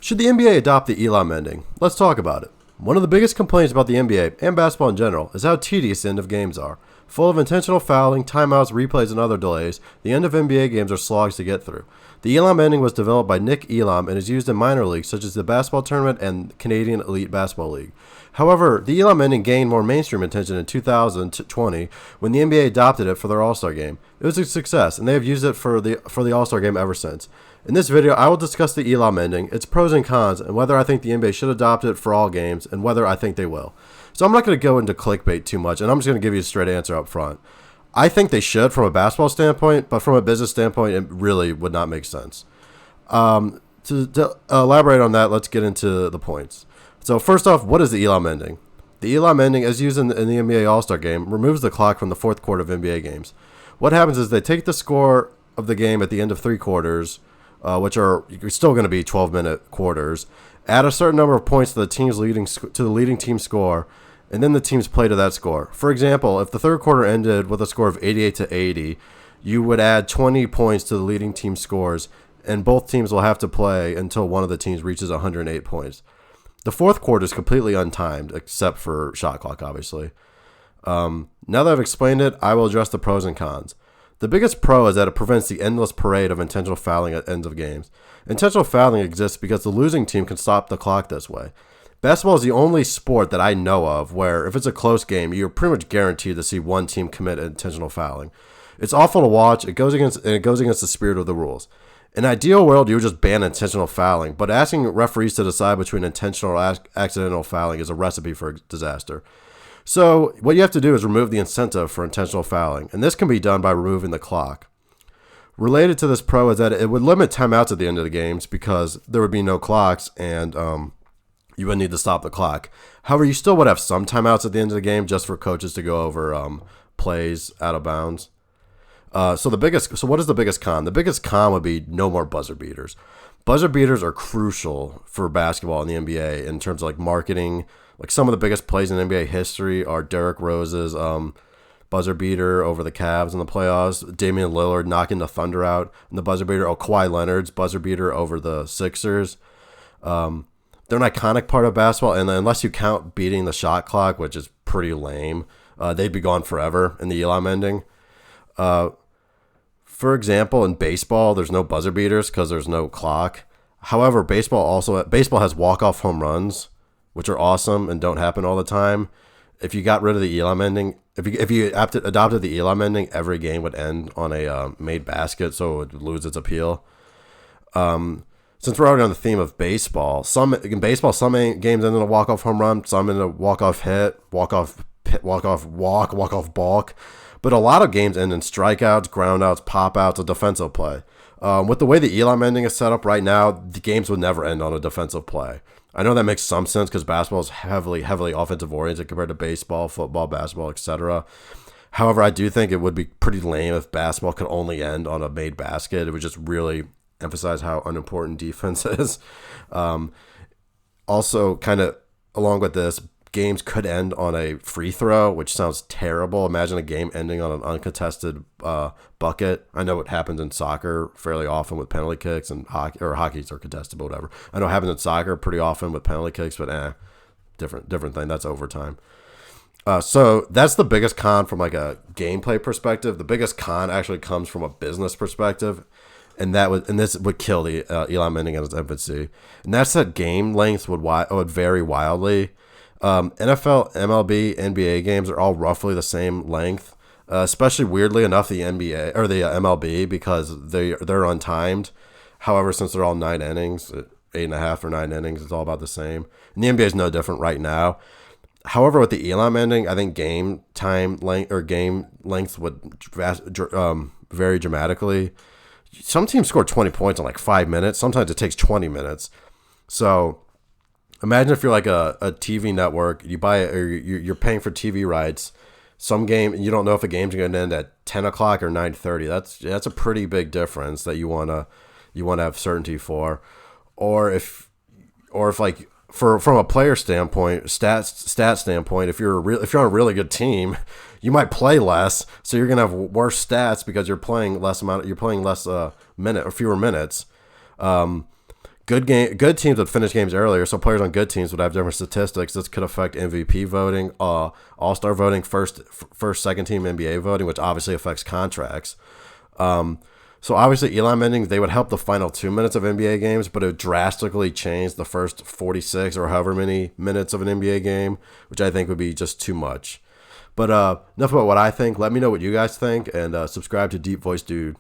Should the NBA adopt the Elam Ending? Let's talk about it. One of the biggest complaints about the NBA, and basketball in general, is how tedious the end of games are. Full of intentional fouling, timeouts, replays, and other delays, the end of NBA games are slogs to get through. The Elam Ending was developed by Nick Elam and is used in minor leagues such as the Basketball Tournament and Canadian Elite Basketball League. However, the Elam Ending gained more mainstream attention in 2020 when the NBA adopted it for their All-Star Game. It was a success, and they have used it for the All-Star Game ever since. In this video, I will discuss the Elam Ending, its pros and cons, and whether I think the NBA should adopt it for all games, and whether I think they will. So I'm not going to go into clickbait too much, and I'm just going to give you a straight answer up front. I think they should from a basketball standpoint, but from a business standpoint, it really would not make sense. To elaborate on that, let's get into the points. So first off, what is the Elam Ending? The Elam Ending, as used in the NBA All-Star Game, removes the clock from the fourth quarter of NBA games. What happens is they take the score of the game at the end of three quarters, which are still going to be 12-minute quarters, add a certain number of points to the leading team score, and then the teams play to that score. For example, if the third quarter ended with a score of 88-80, you would add 20 points to the leading team scores, and both teams will have to play until one of the teams reaches 108 points. The fourth quarter is completely untimed, except for shot clock, obviously. Now that I've explained it, I will address the pros and cons. The biggest pro is that it prevents the endless parade of intentional fouling at ends of games. Intentional fouling exists because the losing team can stop the clock this way. Basketball is the only sport that I know of where if it's a close game, you're pretty much guaranteed to see one team commit intentional fouling. It's awful to watch. It goes against the spirit of the rules. In an ideal world, you would just ban intentional fouling, but asking referees to decide between intentional or accidental fouling is a recipe for disaster. So what you have to do is remove the incentive for intentional fouling, and this can be done by removing the clock. Related to this pro is that it would limit timeouts at the end of the games because there would be no clocks and you would need to stop the clock. However, you still would have some timeouts at the end of the game just for coaches to go over plays out of bounds. So what is the biggest con? The biggest con would be no more buzzer beaters. Buzzer beaters are crucial for basketball in the NBA in terms of like marketing. Like some of the biggest plays in NBA history are Derrick Rose's buzzer beater over the Cavs in the playoffs, Damian Lillard knocking the Thunder out in the buzzer beater, Kawhi Leonard's buzzer beater over the Sixers. They're an iconic part of basketball, and unless you count beating the shot clock, which is pretty lame, they'd be gone forever in the Elam Ending. For example, in baseball, there's no buzzer beaters because there's no clock. However, baseball has walk-off home runs, which are awesome and don't happen all the time. If you got rid of the Elam Ending, if you adopted the Elam Ending, every game would end on a made basket, so it would lose its appeal. Since we're already on the theme of baseball, some games end in a walk-off home run, some in a walk-off hit, walk-off balk. But a lot of games end in strikeouts, groundouts, pop-outs, a defensive play. With the way the Elam Ending is set up right now, the games would never end on a defensive play. I know that makes some sense because basketball is heavily offensive-oriented compared to baseball, football, basketball, etc. However, I do think it would be pretty lame if basketball could only end on a made basket. It would just really emphasize how unimportant defense is. Also, kind of along with this, games could end on a free throw, which sounds terrible. Imagine a game ending on an uncontested bucket. I know it happens in soccer fairly often with penalty kicks, and hockey's are contested, but whatever. I know it happens in soccer pretty often with penalty kicks, but different thing. That's overtime. So that's the biggest con from like a gameplay perspective. The biggest con actually comes from a business perspective. And this would kill the Elam Ending at its infancy. And that's that game lengths would vary wildly. NFL, MLB, NBA games are all roughly the same length, especially weirdly enough the NBA or the MLB because they're untimed. However, since they're all 9 innings, 8.5 or 9 innings, it's all about the same. And the NBA is no different right now. However, with the Elam Ending, I think game lengths would vary dramatically. Some teams score 20 points in like 5 minutes. Sometimes it takes 20 minutes. So imagine if you're like a TV network, you buy it, or you're paying for TV rights. Some game, you don't know if a game's going to end at 10 o'clock or 9:30. That's a pretty big difference that you wanna have certainty for, or if like from a player standpoint, stat standpoint, if you're on a really good team, you might play less, so you're gonna have worse stats because you're playing less minute or fewer minutes. Good teams would finish games earlier, so players on good teams would have different statistics. This could affect MVP voting, All-Star voting, first, second team NBA voting, which obviously affects contracts. So obviously, Elam Ending, they would help the final 2 minutes of NBA games, but it would drastically change the first 46 or however many minutes of an NBA game, which I think would be just too much. But enough about what I think. Let me know what you guys think, and subscribe to Deep Voice Dude.